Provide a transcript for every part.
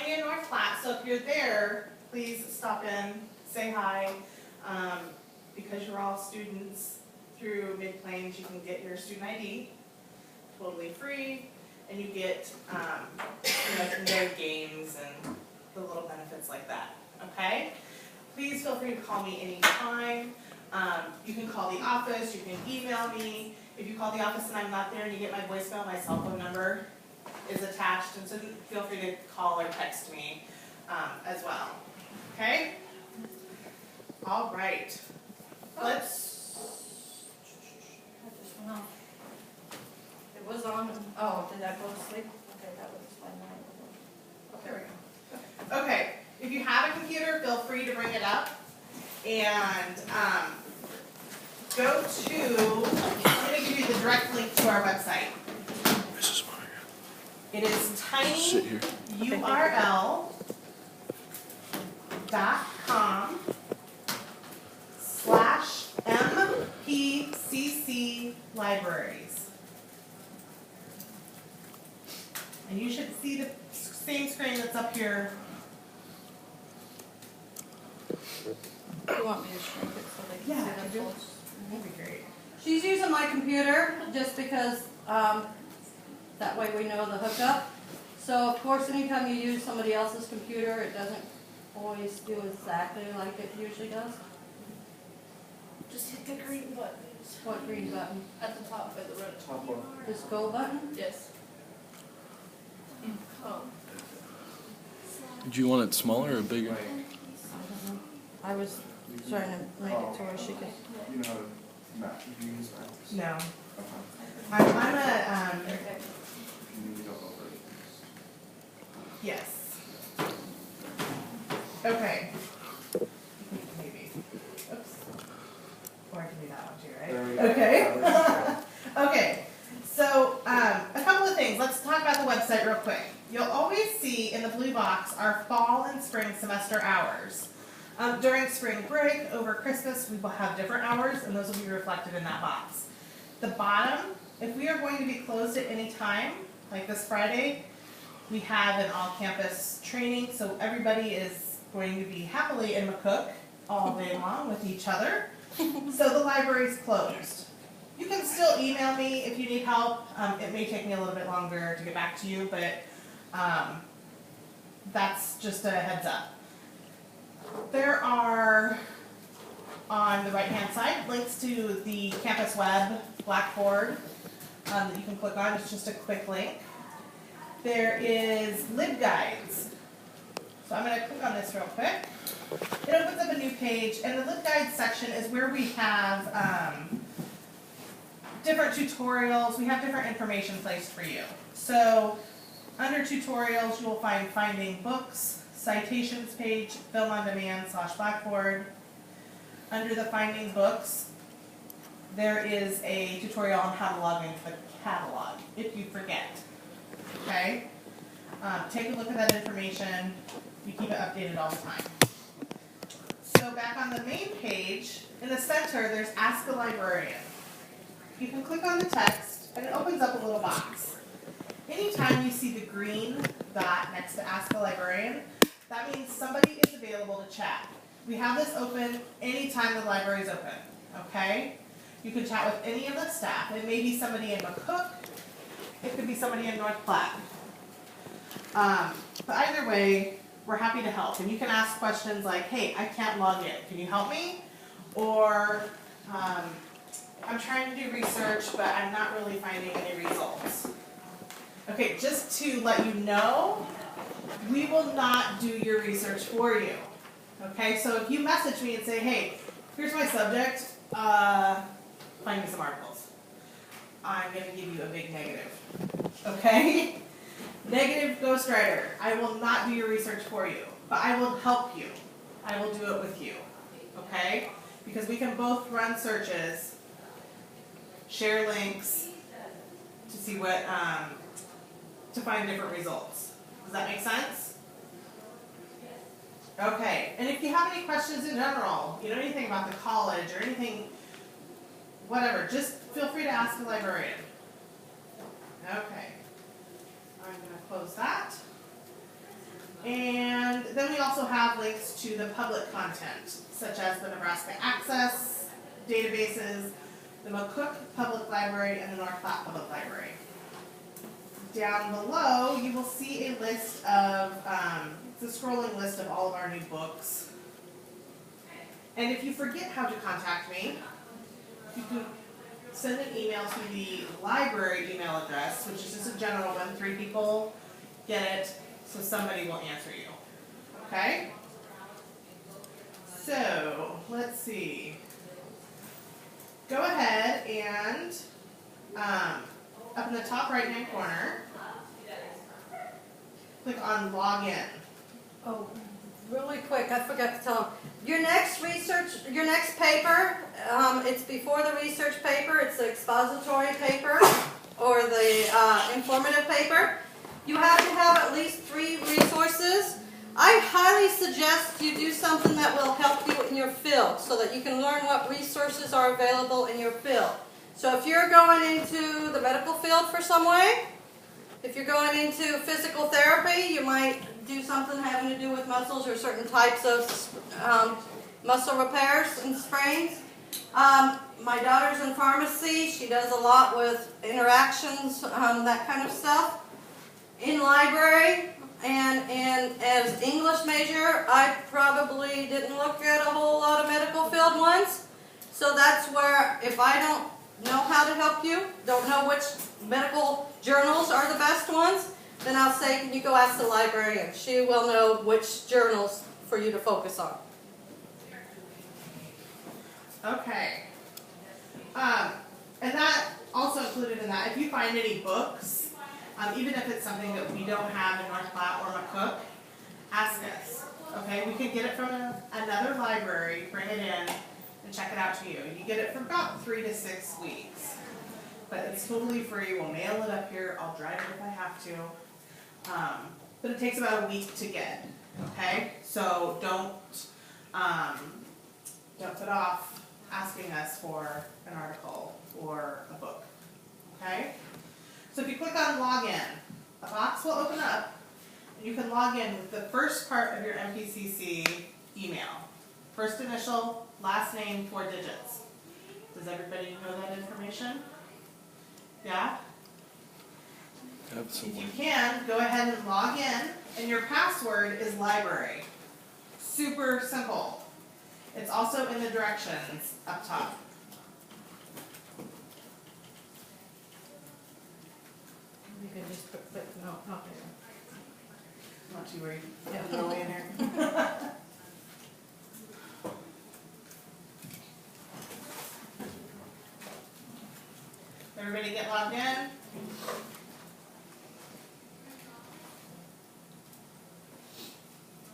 be in North Platte, so if you're there, please stop in, say hi. Because you're all students through Mid-Plains, you can get your student ID, totally free, and you get no games and the little benefits like that, okay? Please feel free to call me anytime. You can call the office, you can email me. If you call the office and I'm not there and you get my voicemail, my cell phone number is attached, and so feel free to call or text me as well, okay? All right. Let's. It was on. Oh, did I go to sleep? Okay, that was my night. Oh, there we go. Okay, if you have a computer, feel free to bring it up and go to. I'm going to give you the direct link to our website. Mrs. Meyer. It is Sit here. tinyurl.com/MPCC Libraries. And you should see the same screen that's up here. You want me to shrink it so they can Yeah, see I the do. full? That'd be great. She's using my computer just because that way we know the hookup. So of course, anytime you use somebody else's computer, it doesn't always do exactly like it usually does. Just hit the green button What green button? at the top by the red. Top one. This go button? Yes. Oh. Do you want it smaller or bigger? I don't know. I was trying to make it to where she could. You know how to map, do you use maps? No. Okay. I'm a, You don't know where it yes. Okay. Maybe. Oops. Or I can do that one too, right? There we go. Okay. Okay. So, a couple of things. Let's talk about the website real quick. You'll always see in the blue box our fall and spring semester hours. During spring break, over Christmas, we will have different hours, and those will be reflected in that box. The bottom, if we are going to be closed at any time, like this Friday, we have an all-campus training, so everybody is going to be happily in McCook all day long with each other. So the library's closed. You can still email me if you need help. It may take me a little bit longer to get back to you, but that's just a heads up. There are, on the right-hand side, links to the campus web Blackboard that you can click on. It's just a quick link. There is LibGuides. So I'm going to click on this real quick. It opens up a new page, and the LibGuides section is where we have different tutorials. We have different information placed for you. So under tutorials, you will find Finding Books, Citations page, Film on Demand /Blackboard. Under the Finding Books, there is a tutorial on how to log into the catalog, if you forget. Okay? Take a look at that information. We keep it updated all the time. So back on the main page, in the center, there's Ask a Librarian. You can click on the text, and it opens up a little box. Anytime you see the green dot next to Ask a Librarian, that means somebody is available to chat. We have this open anytime the library is open, okay? You can chat with any of the staff. It may be somebody in McCook. It could be somebody in North Platte. But either way, we're happy to help. And you can ask questions like, hey, I can't log in. Can you help me? Or, I'm trying to do research, but I'm not really finding any results. Okay, just to let you know, we will not do your research for you. Okay, so if you message me and say, hey, here's my subject, find me some articles. I'm going to give you a big negative. Okay? Negative ghostwriter. I will not do your research for you, but I will help you. I will do it with you. Okay? Because we can both run searches, share links to see what, to find different results. Does that make sense? Okay, and if you have any questions in general, you know anything about the college or anything, whatever, just feel free to ask the librarian. Okay, I'm going to close that. And then we also have links to the public content, such as the Nebraska Access databases, the McCook Public Library, and the North Platte Public Library. Down below, you will see a list of, it's a scrolling list of all of our new books. And if you forget how to contact me, you can send an email to the library email address, which is just a general one. 3 people get it, so somebody will answer you. Okay? So, let's see. Go ahead and up in the top right hand corner, click on Login. Oh, really quick, I forgot to tell them. Your next paper, it's before the research paper, it's the expository paper or the informative paper. You have to have at least 3 resources. I highly suggest you do something that will help you in your field so that you can learn what resources are available in your field. So if you're going into the medical field for some way, if you're going into physical therapy, you might do something having to do with muscles or certain types of muscle repairs and sprains. My daughter's in pharmacy. She does a lot with interactions, that kind of stuff. In library and as English major, I probably didn't look at a whole lot of medical field ones. So that's where, if I don't know how to help you, don't know which medical journals are the best ones, then I'll say, can you go ask the librarian? She will know which journals for you to focus on. Okay. And that also included in that, if you find any books, even if it's something that we don't have in North Platte or McCook, ask us. Okay, we can get it from another library, bring it in, and check it out to you. You get it for about 3 to 6 weeks. But it's totally free. We'll mail it up here. I'll drive it if I have to. But it takes about a week to get. Okay, so don't put off asking us for an article or a book. Okay. So if you click on Login, a box will open up, and you can log in with the first part of your MPCC email. First initial, last name, 4 digits. Does everybody know that information? Yeah? If you can, go ahead and log in, and your password is library. Super simple. It's also in the directions up top. You can just put no, not there. Not too worried. Yeah. Put it away in there. Everybody get logged in?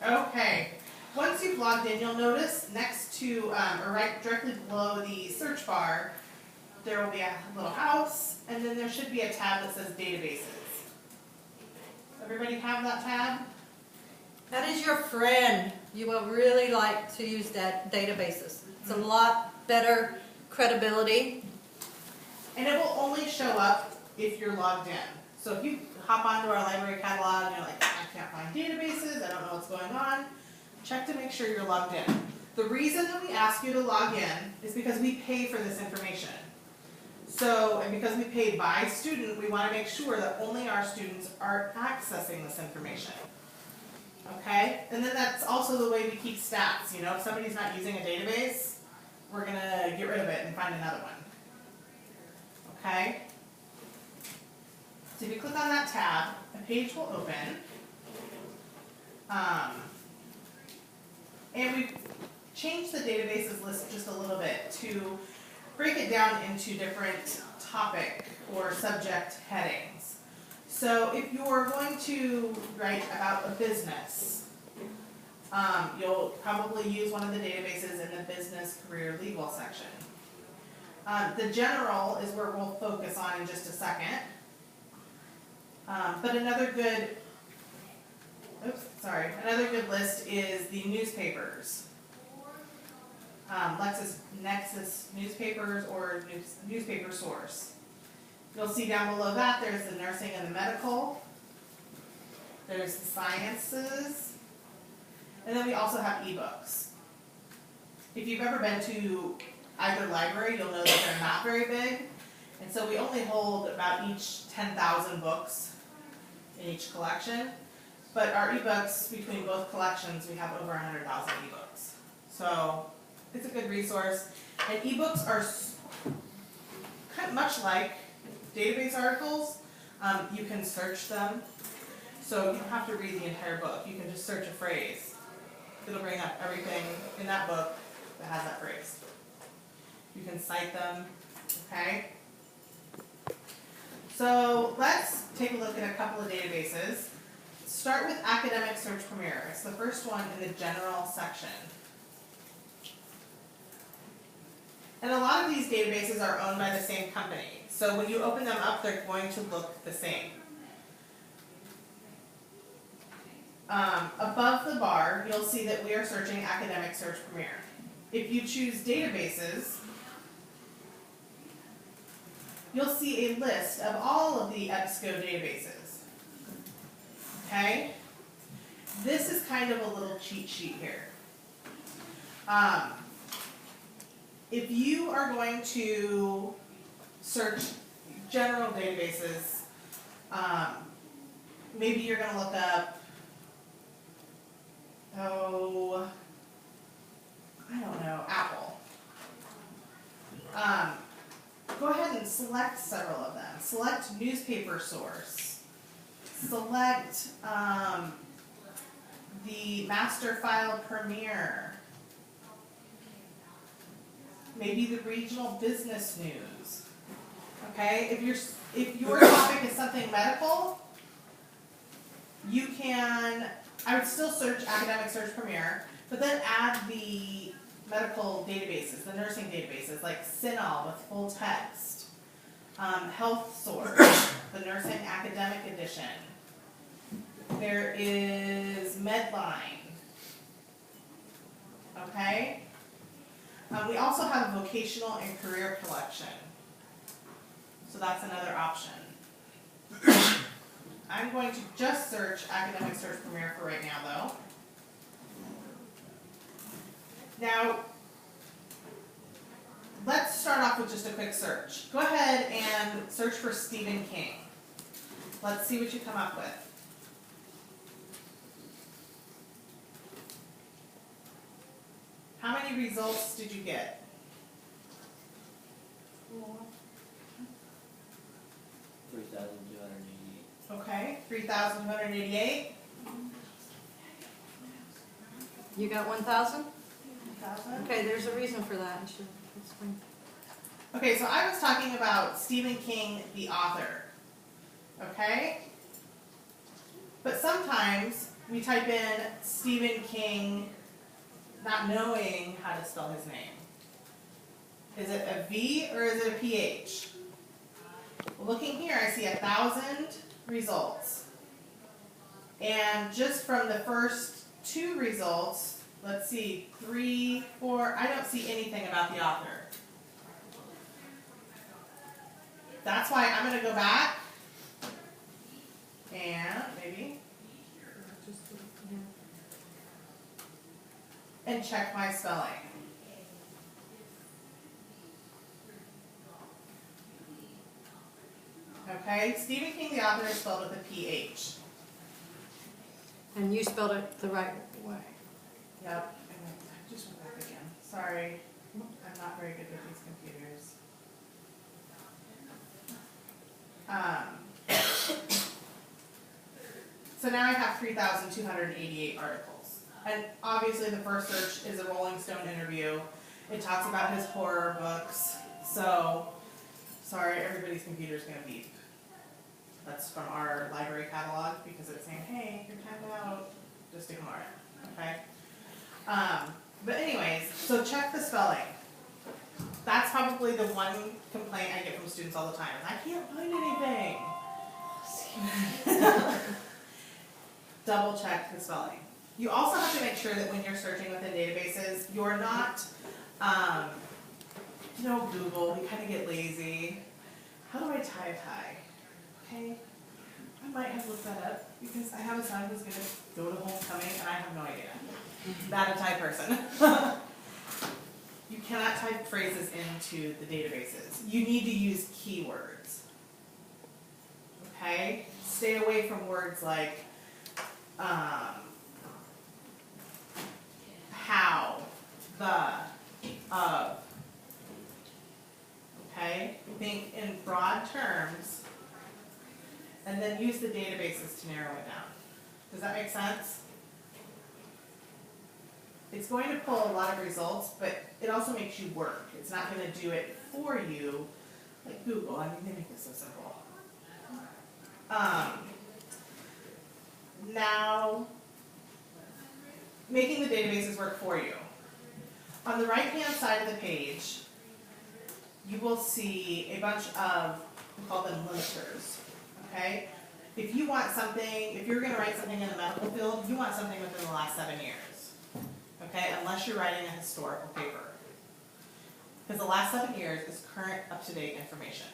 Okay. Once you've logged in, you'll notice next to, or right directly below the search bar, there will be a little house, and then there should be a tab that says databases. Everybody have that tab? That is your friend. You will really like to use that databases. It's a lot better credibility. And it will only show up if you're logged in. So if you hop onto our library catalog and you're like, I can't find databases, I don't know what's going on, check to make sure you're logged in. The reason that we ask you to log in is because we pay for this information. So, and because we pay by student, we want to make sure that only our students are accessing this information. Okay? And then that's also the way we keep stats. You know, if somebody's not using a database, we're going to get rid of it and find another one. Okay? So if you click on that tab, a page will open. And we've changed the databases list just a little bit to break it down into different topic or subject headings. So if you're going to write about a business, you'll probably use one of the databases in the business, career, legal section. The general is where we'll focus on in just a second. But another good list is the newspapers. Nexus newspapers or newspaper source. You'll see down below that there's the nursing and the medical. there's the sciences, and then we also have ebooks. If you've ever been to either library, you'll know that they're not very big, and so we only hold about each 10,000 books in each collection. But our ebooks, between both collections, we have over 100,000 ebooks. So it's a good resource. And ebooks are kind of much like database articles. You can search them. So you don't have to read the entire book. You can just search a phrase. It'll bring up everything in that book that has that phrase. You can cite them, okay? So let's take a look at a couple of databases. Start with Academic Search Premier. It's the first one in the general section. And a lot of these databases are owned by the same company. So when you open them up, they're going to look the same. Above the bar, you'll see that we are searching Academic Search Premier. If you choose Databases, you'll see a list of all of the EBSCO databases. Okay? This is kind of a little cheat sheet here. If you are going to search general databases, maybe you're going to look up, I don't know, Apple. Go ahead and select several of them. Select newspaper source. Select the master file premier. Maybe the regional business news. Okay, if your topic is something medical, you can, I would still search Academic Search Premier, but then add the medical databases, the nursing databases, like CINAHL with full text, Health Source, the Nursing Academic Edition. There is Medline. Okay? We also have a vocational and career collection. So that's another option. I'm going to just search Academic Search Premier for right now, though. Now, let's start off with just a quick search. Go ahead and search for Stephen King. Let's see what you come up with. How many results did you get? 3,288. Okay, 3,288. You got 1,000? 1,000. Okay, there's a reason for that. I should explain. Okay, so I was talking about Stephen King, the author. Okay? But sometimes we type in Stephen King not knowing how to spell his name. Is it a V or is it a PH? Looking here, I see 1,000 results. And just from the first 2 results, let's see, 3, 4, I don't see anything about the author. That's why I'm going to go back and maybe and check my spelling. Okay, Stephen King, the author, is spelled with a PH. And you spelled it the right way. Yep, and I just went back again. Sorry, I'm not very good with these computers. So now I have 3,288 articles. And obviously the first search is a Rolling Stone interview. It talks about his horror books. So, sorry, everybody's computer's gonna beep. That's from our library catalog because it's saying, hey, you're timed out. Just ignore it, okay? But anyways, so check the spelling. That's probably the one complaint I get from students all the time. I can't find anything. Double check the spelling. You also have to make sure that when you're searching within databases, you're not, Google, we kind of get lazy. How do I tie a tie? Okay, I might have looked that up because I have a son who's gonna go to homecoming and I have no idea. Not a Thai person. You cannot type phrases into the databases. You need to use keywords. Okay? Stay away from words like how, the, of. Okay? Think in broad terms and then use the databases to narrow it down. Does that make sense? It's going to pull a lot of results, but it also makes you work. It's not going to do it for you like Google. I mean, they make it so simple. Now, making the databases work for you. On the right-hand side of the page, you will see a bunch of, we call them limiters, okay? If you want something, if you're gonna write something in the medical field, you want something within the last 7 years, okay? Unless you're writing a historical paper. Because the last 7 years is current, up-to-date information.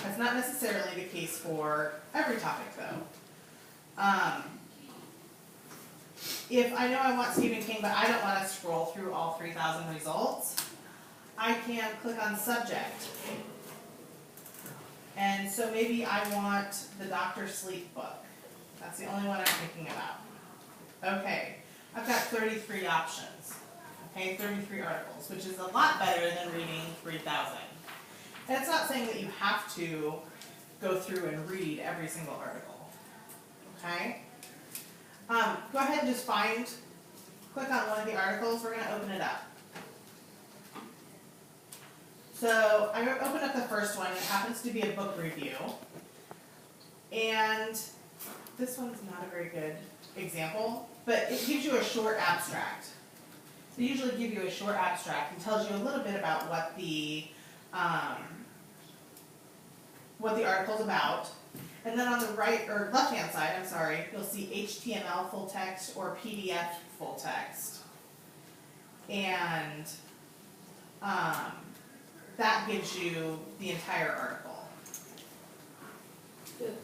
That's not necessarily the case for every topic, though. If I know I want Stephen King, but I don't want to scroll through all 3,000 results, I can click on subject. And so maybe I want the Dr. Sleep book. That's the only one I'm thinking about. Okay, I've got 33 options. Okay, 33 articles, which is a lot better than reading 3,000. And it's not saying that you have to go through and read every single article. Okay? Go ahead and just click on one of the articles. We're going to open it up. So I'm going to open up the first one. It happens to be a book review. And this one's not a very good example, but it gives you a short abstract. They usually give you a short abstract and tells you a little bit about what the article's about. And then on the right or left-hand side, I'm sorry, you'll see HTML full text or PDF full text. And that gives you the entire article.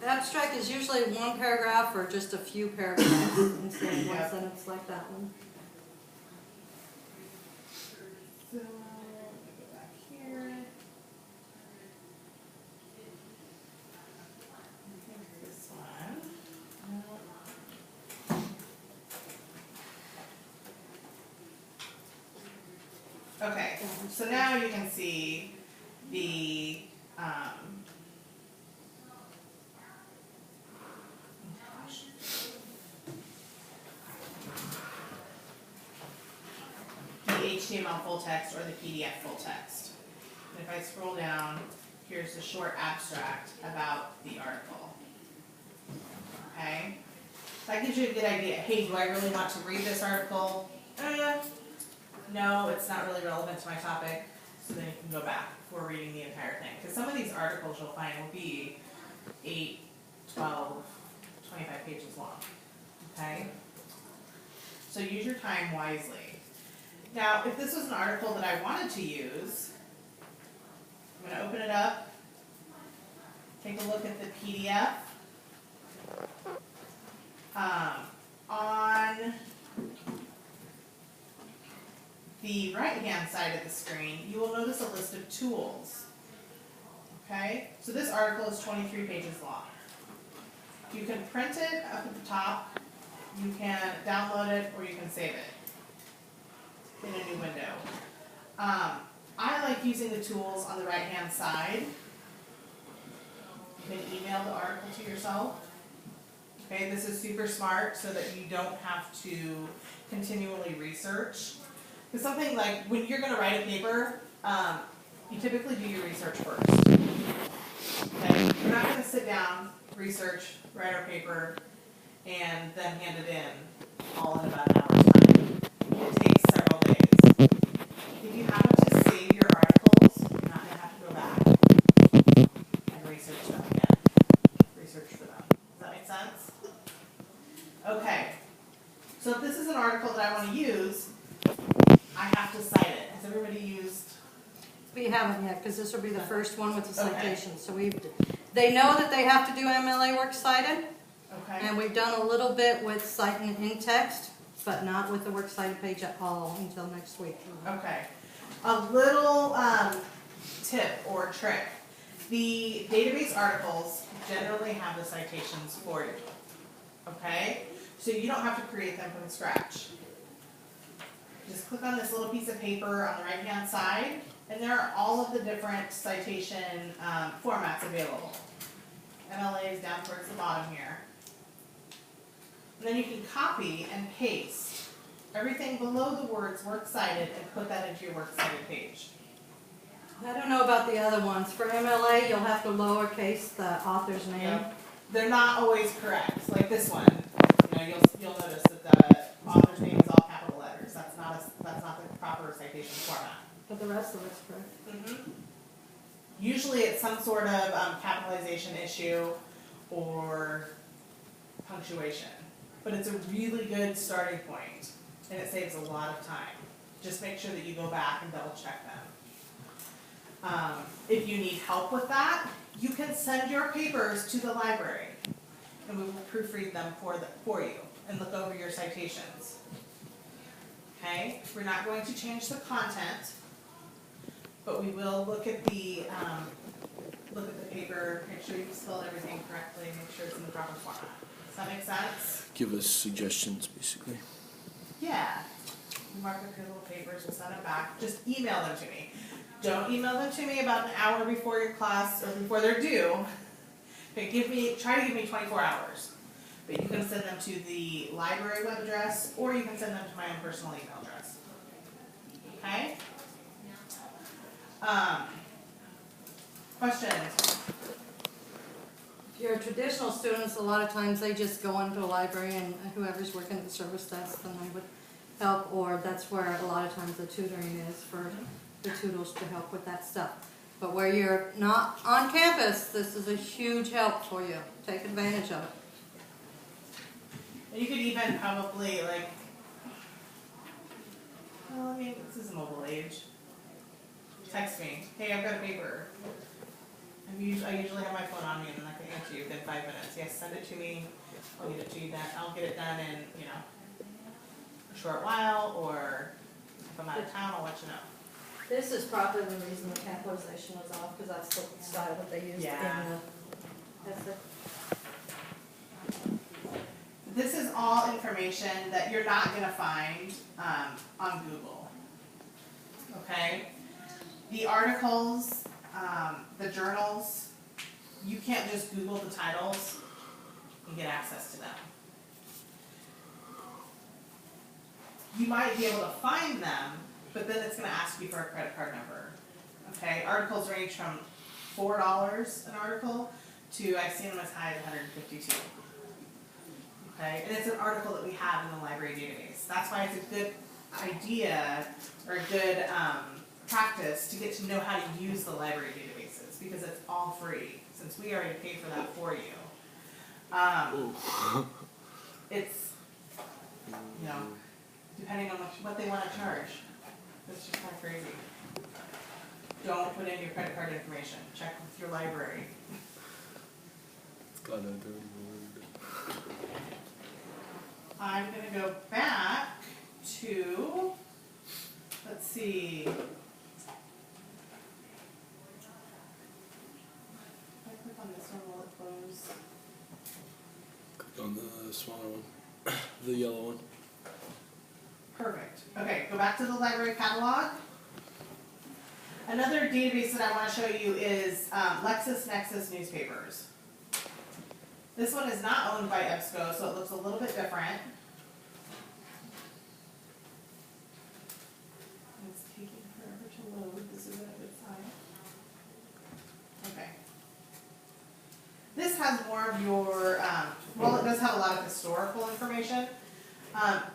The abstract is usually one paragraph or just a few paragraphs instead of one Yep. sentence like that one. So, let me go back here. I think this one. No. Okay, so now you can see the HTML full text or the PDF full text. And if I scroll down, here's the short abstract about the article. Okay? That gives you a good idea. Hey, do I really want to read this article? No, it's not really relevant to my topic. So then you can go back before reading the entire thing. Because some of these articles you'll find will be 8, 12, 25 pages long. Okay? So use your time wisely. Now, if this was an article that I wanted to use, I'm going to open it up, take a look at the PDF. On the right-hand side of the screen, you will notice a list of tools. Okay? So this article is 23 pages long. You can print it up at the top, you can download it, or you can save it in a new window. I like using the tools on the right-hand side. You can email the article to yourself. Okay, this is super smart so that you don't have to continually research. Because something like when you're going to write a paper, you typically do your research first. Okay, you're not going to sit down, research, write our paper, and then hand it in all in about an hour's time. It takes several days. If you happen to save your articles, you're not going to have to go back and research them again. Research for them. Does that make sense? Okay. So if this is an article that I want to use, I have to cite it. Has everybody used? We haven't yet, because this will be the first one with the Okay. citation. So we've They know that they have to do MLA works cited, Okay. and we've done a little bit with citing in text, but not with the works cited page at all until next week. Okay. A little tip or trick. The database articles generally have the citations for you. Okay? So you don't have to create them from scratch. Just click on this little piece of paper on the right-hand side, and there are all of the different citation formats available. MLA is down towards the bottom here. And then you can copy and paste everything below the words works cited and put that into your works cited page. I don't know about the other ones. For MLA, you'll have to lowercase the author's name. Yep. They're not always correct, like this one. You know, you'll notice that the author's name is all capital letters. That's not the proper citation format. But the rest of it's correct. Usually it's some sort of capitalization issue or punctuation, but it's a really good starting point, and it saves a lot of time. Just make sure that you go back and double check them. If you need help with that, you can send your papers to the library, and we will proofread them for you and look over your citations. Okay? We're not going to change the content, but we will look at the paper, make sure you've spelled everything correctly, make sure it's in the proper format. Does that make sense? Give us suggestions, basically. Yeah. You mark up your little papers, we'll send them back. Just email them to me. Don't email them to me about an hour before your class or before they're due. Okay, try to give me 24 hours. But you can send them to the library web address, or you can send them to my own personal email address. Okay? Questions? If you're traditional students, a lot of times they just go into a library and whoever's working at the service desk, then they would help, or that's where a lot of times the tutoring is for the tutors to help with that stuff. But where you're not on campus, this is a huge help for you. Take advantage of it. You could even probably well, I mean, this is mobile age. Text me, hey, I've got a paper. I usually have my phone on me and then I can answer you within 5 minutes. Yes, send it to me. I'll get it to you then. I'll get it done in, a short while, or if I'm out of town, I'll let you know. This is probably the reason the capitalization was off, because that's the style that they used Yeah. in the essay. This is all information that you're not going to find on Google. Okay? The articles, the journals, you can't just Google the titles and get access to them. You might be able to find them, but then it's going to ask you for a credit card number. Okay? Articles range from $4 an article to, I've seen them as high as $152. Okay, and it's an article that we have in the library database. That's why it's a good idea or a good practice to get to know how to use the library databases, because it's all free, since we already paid for that for you. It's, depending on what they want to charge. It's just kind of crazy. Don't put in your credit card information. Check with your library. God, I don't know. I'm going to go back to, let's see. If I click on this one, will it close? Click on the smaller one, the yellow one. Perfect. Okay, go back to the library catalog. Another database that I want to show you is LexisNexis newspapers. This one is not owned by EBSCO, so it looks a little bit different. It's taking forever to load. This isn't a good sign. Okay. This has more of your, well, it does have a lot of historical information.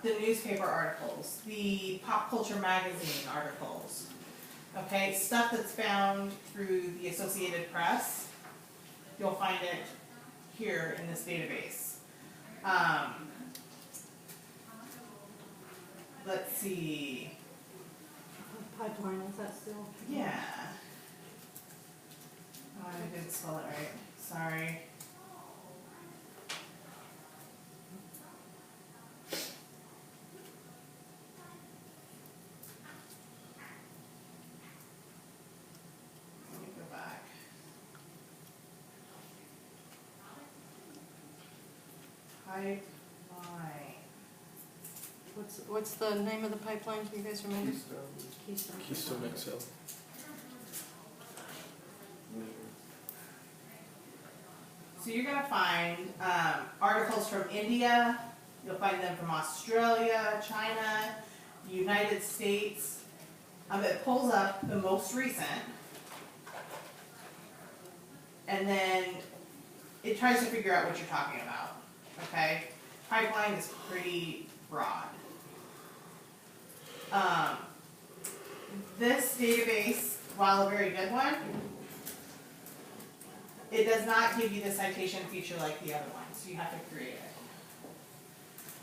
The newspaper articles, the pop culture magazine articles, okay, stuff that's found through the Associated Press. You'll find it here in this database. Let's see. Pipeline, is that still? Yeah. I didn't spell it right, sorry. Let me go back. Pipeline. What's the name of the pipeline, do you guys remember? Keystone. Keystone XL. So you're gonna find articles from India, you'll find them from Australia, China, the United States. It pulls up the most recent. And then it tries to figure out what you're talking about, okay? Pipeline is pretty broad. This database, while a very good one, it does not give you the citation feature like the other ones, you have to create it.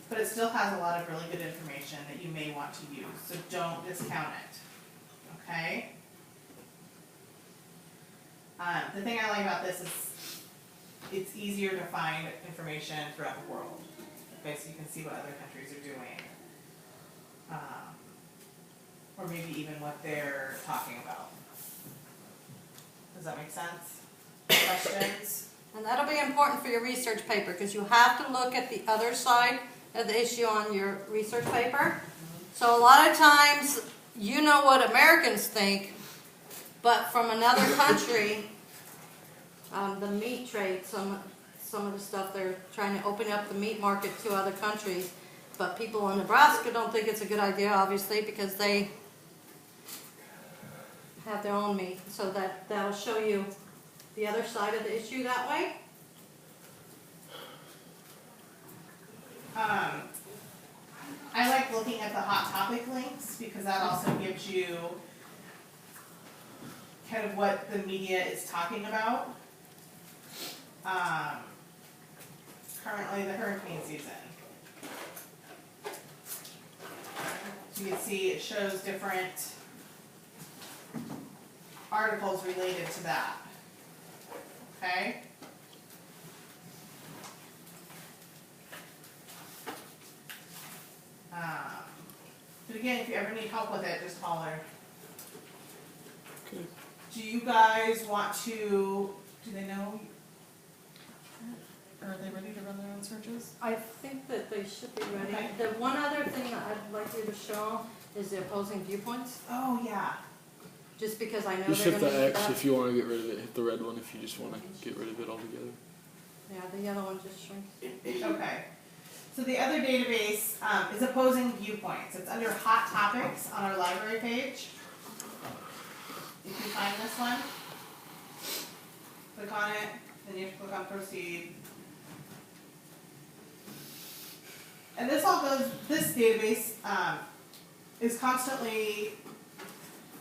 But it still has a lot of really good information that you may want to use, so don't discount it, okay? The thing I like about this is it's easier to find information throughout the world, okay, so you can see what other countries are doing. Or maybe even what they're talking about. Does that make sense? Questions? And that'll be important for your research paper, because you have to look at the other side of the issue on your research paper. So a lot of times, you know what Americans think, but from another country, the meat trade, some of the stuff, they're trying to open up the meat market to other countries. But people in Nebraska don't think it's a good idea, obviously, because they have their own meat. So that'll show you the other side of the issue that way. I like looking at the hot topic links because that also gives you kind of what the media is talking about. Currently the hurricane season. So you can see it shows different articles related to that. Okay? But again, if you ever need help with it, just holler. Okay. Do you guys want to, do they know? Or are they ready to run their own searches? I think that they should be ready. Okay. The one other thing that I'd like you to show is the opposing viewpoints, Oh, yeah. just because I know Just they're hit going to the need X that. if you want to get rid of it. Hit the red one if you just want to get rid of it altogether. Yeah, the yellow one just shrinks. Okay. So the other database is opposing viewpoints. It's under hot topics on our library page. If you find this one, click on it, then you have to click on proceed. And this all goes, this database is constantly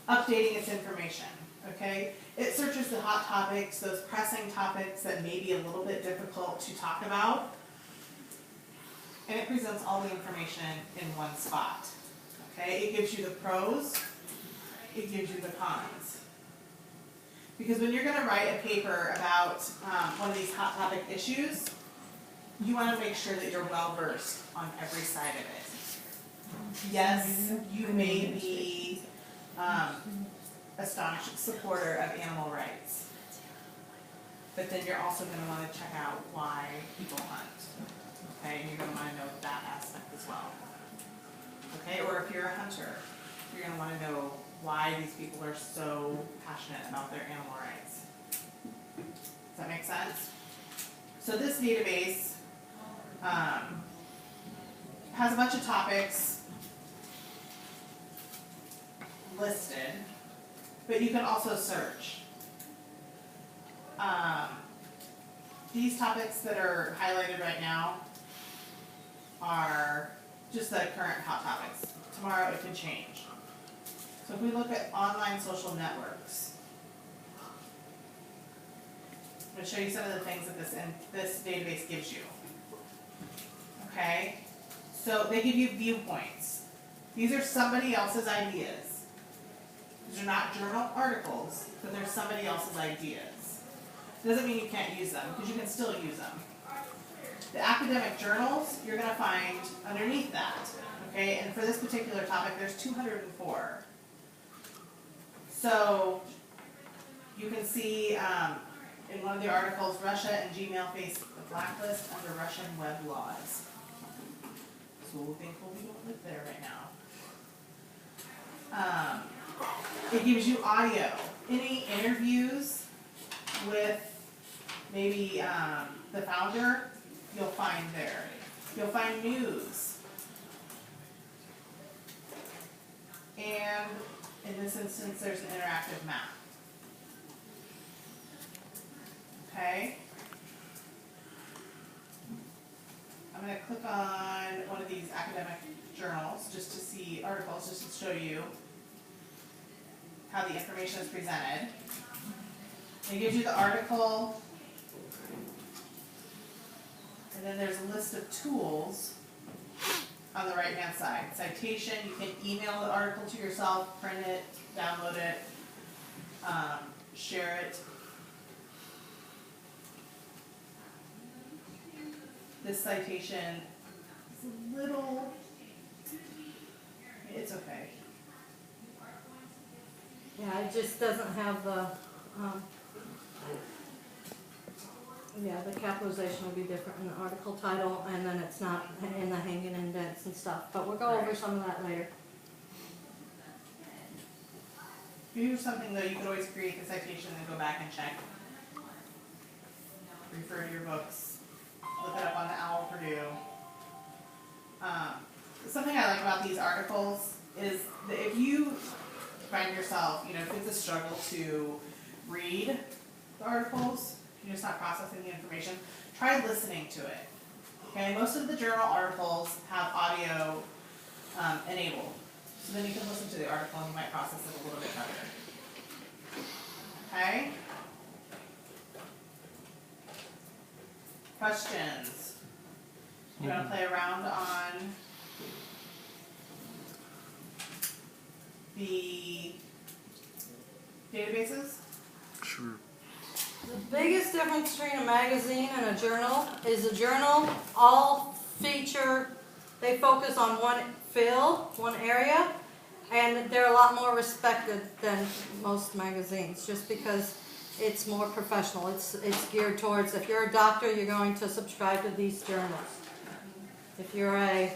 updating its information, okay? It searches the hot topics, those pressing topics that may be a little bit difficult to talk about. And it presents all the information in one spot, okay? It gives you the pros, it gives you the cons. Because when you're gonna write a paper about one of these hot topic issues, you wanna make sure that you're well versed on every side of it. Yes, you may be a staunch supporter of animal rights, but then you're also gonna wanna check out why people hunt. Okay, and you're going to want to know that aspect as well. Okay, or if you're a hunter, you're going to want to know why these people are so passionate about their animal rights. Does that make sense? So this database has a bunch of topics listed, but you can also search. These topics that are highlighted right now are just the current hot topics. Tomorrow it could change. So if we look at online social networks, I'm going to show you some of the things that this database gives you. Okay? So they give you viewpoints. These are somebody else's ideas. These are not journal articles, but they're somebody else's ideas. Doesn't mean you can't use them, because you can still use them. The academic journals, you're gonna find underneath that, okay? And for this particular topic, there's 204. So, you can see in one of the articles, Russia and Gmail face a blacklist under Russian web laws. So we're thankful we don't live there right now. It gives you audio. Any interviews with maybe the founder, you'll find there. You'll find news. And in this instance, there's an interactive map. Okay? I'm going to click on one of these academic journals just to see articles, just to show you how the information is presented. It gives you the article, and then there's a list of tools on the right-hand side. Citation, you can email the article to yourself, print it, download it, share it. This citation is a little, it's okay. Yeah, it just doesn't have the, the capitalization will be different in the article title, and then it's not in the hanging indents and stuff, but we'll go over some of that later. Here's something though, you could always create the citation and go back and check. Refer to your books, look it up on the OWL Purdue. Something I like about these articles is that if you find yourself, if it's a struggle to read the articles, you're just not processing the information, try listening to it. Okay, most of the journal articles have audio enabled. So then you can listen to the article and you might process it a little bit better. Okay? Questions? You want to play around on the databases? Sure. The biggest difference between a magazine and a journal is a journal all feature, they focus on one field, one area, and they're a lot more respected than most magazines, just because it's more professional. It's geared towards, if you're a doctor, you're going to subscribe to these journals. If you're a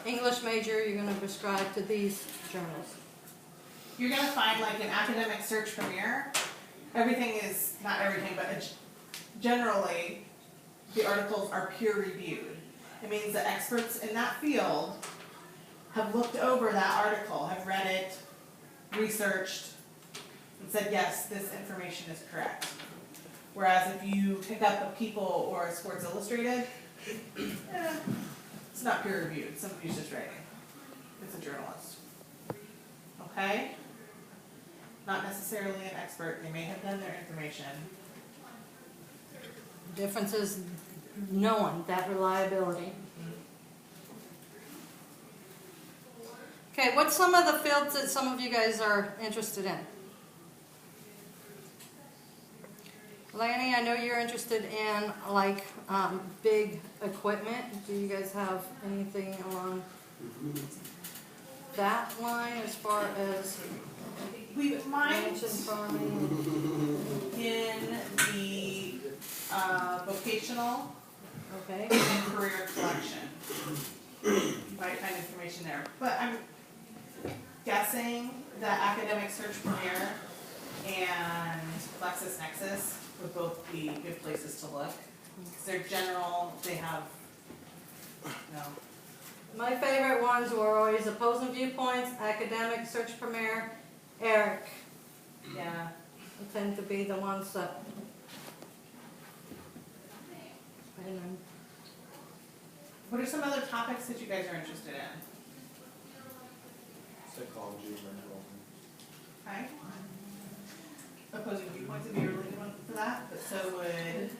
English major, you're going to prescribe to these journals. You're going to find, like in Academic Search Premier, everything is, not everything, but generally, the articles are peer reviewed. It means that experts in that field have looked over that article, have read it, researched, and said, yes, this information is correct. Whereas if you pick up a People or a Sports Illustrated, it's not peer reviewed, somebody's just writing. It's a journalist. Okay? Not necessarily an expert, they may have done their information. The difference is knowing that reliability. Okay, what's some of the fields that some of you guys are interested in? Lanny, I know you're interested in like big equipment. Do you guys have anything along that line as far as We might mansion farming? in the vocational Okay. and career collection. You might find information there. But I'm guessing that Academic Search Premier and LexisNexis would both be good places to look. Because they're general, they have, My favorite ones were always Opposing Viewpoints, Academic Search Premier, Eric. yeah. Tend to be the ones that. And then What are some other topics that you guys are interested in? Psychology and mental Okay. Opposing Viewpoints would be a really good one for that, but so would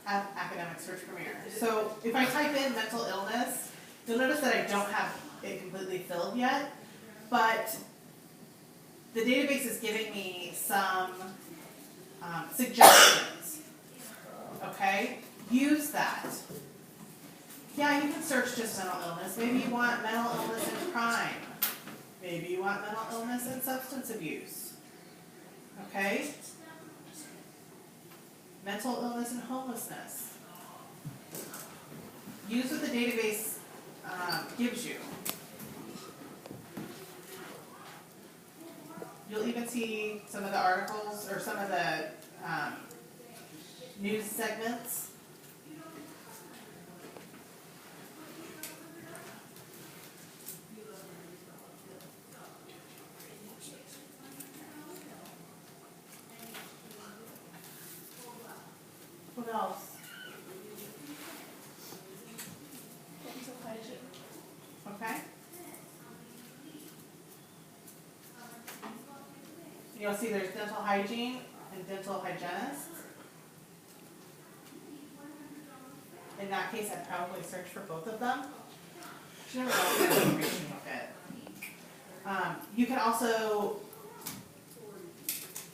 Academic Search Premier. So if I type in mental illness, you'll notice that I don't have it completely filled yet, but the database is giving me some suggestions. Okay, use that. Yeah, you can search just mental illness. Maybe you want mental illness and crime. Maybe you want mental illness and substance abuse. Okay? Mental illness and homelessness. Use what the database gives you. You'll even see some of the articles or some of the news segments. What else? Dental hygiene. Okay. You'll see there's dental hygiene and dental hygienists. In that case, I'd probably search for both of them. You never know what kind of information you'll get. You can also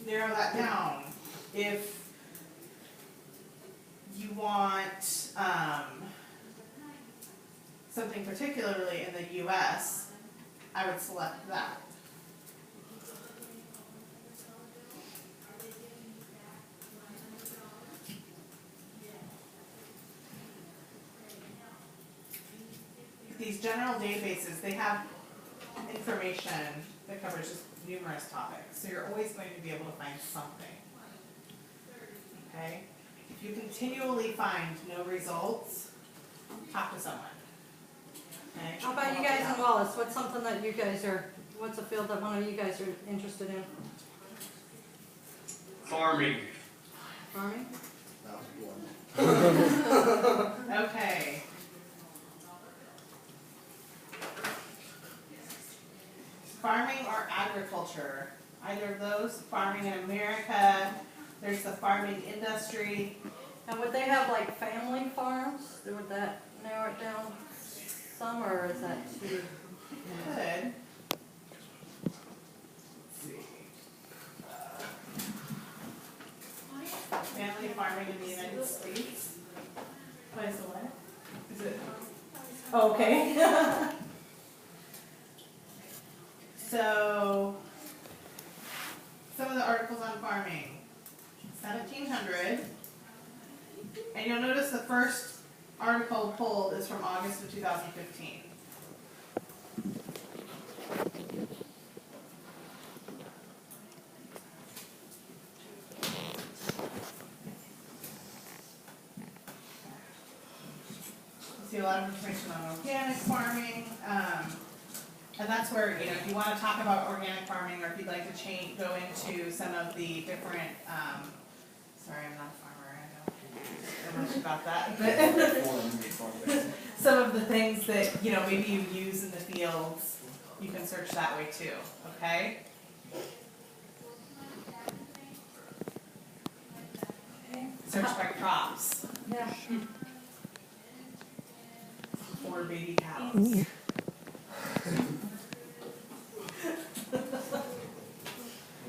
narrow that down if you want something particularly in the US, I would select that. These general databases, they have information that covers just numerous topics, so you're always going to be able to find something. Okay? If you continually find no results, talk to someone. Okay? How about you guys in Wallace? What's something that you guys what's a field that one of you guys are interested in? Farming. Farming? Okay. Farming or agriculture, either of those. Farming in America, there's the farming industry. And would they have like family farms? Would that narrow it down some, or is that too? Good. Let's see. Family farming in the United States. What is the what? Is it? Oh, okay. So, some of the articles on farming. 1700. And you'll notice the first article pulled is from August of 2015. You see a lot of information on organic farming. And that's where, you know, if you want to talk about organic farming, or if you'd like to go into some of the different, sorry, I'm not a farmer, I know much about that, but some of the things that, you know, maybe you use in the fields, you can search that way too, okay? Search by crops Yeah. or baby cows.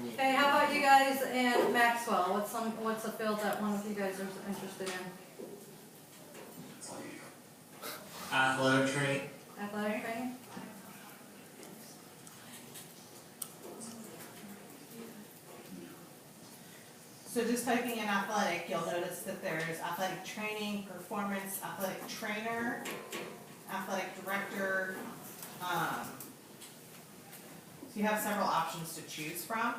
Okay, how about you guys in Maxwell? What's a field that one of you guys are interested in? Athletic training. Athletic training? So just typing in athletic, you'll notice that there's athletic training, performance, athletic trainer, athletic director. So you have several options to choose from.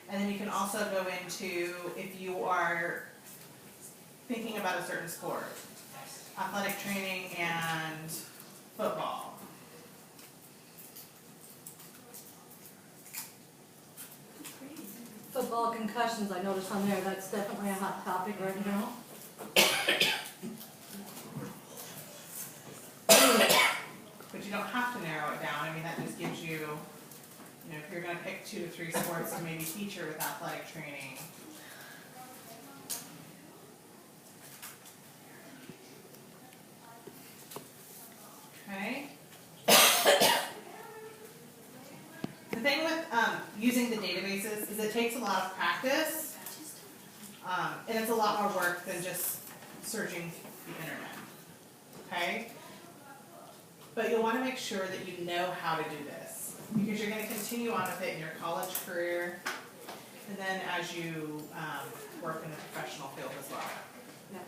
And then you can also go into, if you are thinking about a certain sport, athletic training and football. Football concussions, I noticed on there, that's definitely a hot topic right now. But you don't have to narrow it down. I mean, that just gives you, you know, if you're going to pick 2 to 3 sports to maybe feature with athletic training. Okay. The thing is it takes a lot of practice, and it's a lot more work than just searching the internet, okay? But you'll want to make sure that you know how to do this, because you're going to continue on with it in your college career, and then as you work in the professional field as well.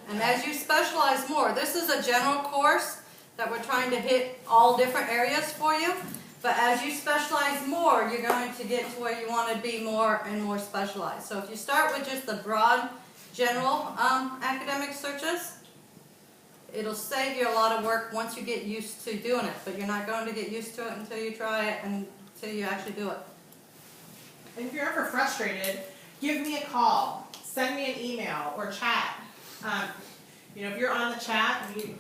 And as you specialize more, this is a general course that we're trying to hit all different areas for you. But as you specialize more, you're going to get to where you want to be more and more specialized. So if you start with just the broad, general academic searches, it'll save you a lot of work once you get used to doing it. But you're not going to get used to it until you try it and until you actually do it. And if you're ever frustrated, give me a call, send me an email, or chat. If you're on the chat and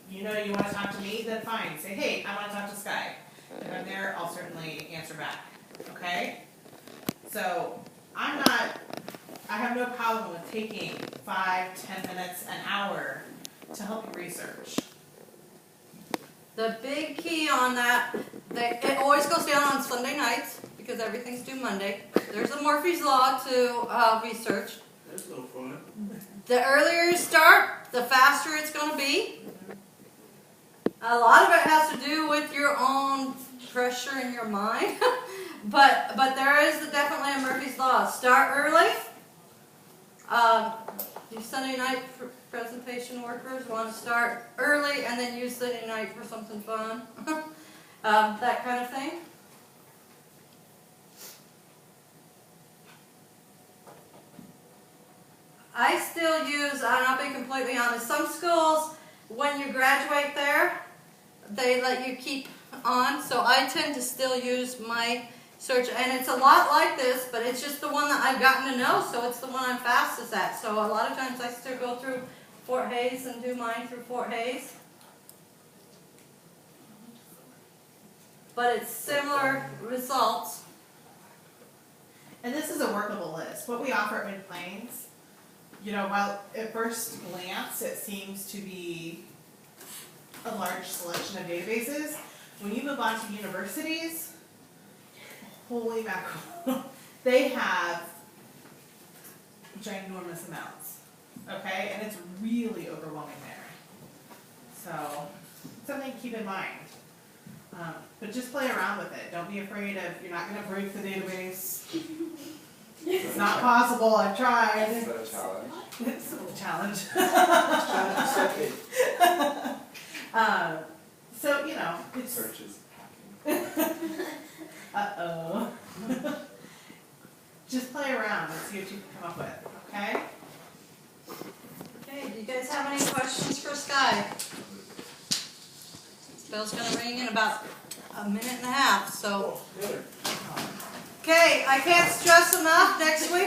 you know you want to talk to me, then fine. Say, hey, I want to talk to Sky. If I'm there, I'll certainly answer back. Okay? So I have no problem with taking 5, 10 minutes, an hour to help you research. The big key on that, it always goes down on Sunday nights because everything's due Monday. There's a Murphy's Law to research. That's no fun. The earlier you start, the faster it's going to be. A lot of it has to do with your own pressure in your mind, but there is definitely a Murphy's Law. Start early. You Sunday night presentation workers want to start early and then use Sunday night for something fun, that kind of thing. I still use, I'll be completely honest, some schools, when you graduate there, they let you keep on, so I tend to still use my search, and it's a lot like this, but it's just the one that I've gotten to know, so it's the one I'm fastest at. So a lot of times I still go through Fort Hays and do mine through Fort Hays. But it's similar results. And this is a workable list. What we offer at Mid Plains, while at first glance it seems to be a large selection of databases, when you move on to universities, holy mackerel, they have ginormous amounts, okay? And it's really overwhelming there. So, something to keep in mind. But just play around with it. Don't be afraid of, you're not going to break the database. It's not possible, I've tried. Is that a challenge? It's a little challenge. So, it's... Searches hacking. Uh-oh. Just play around and see what you can come up with, okay? Okay, do you guys have any questions for Sky? This bell's going to ring in about a minute and a half, so. Okay, I can't stress enough, next week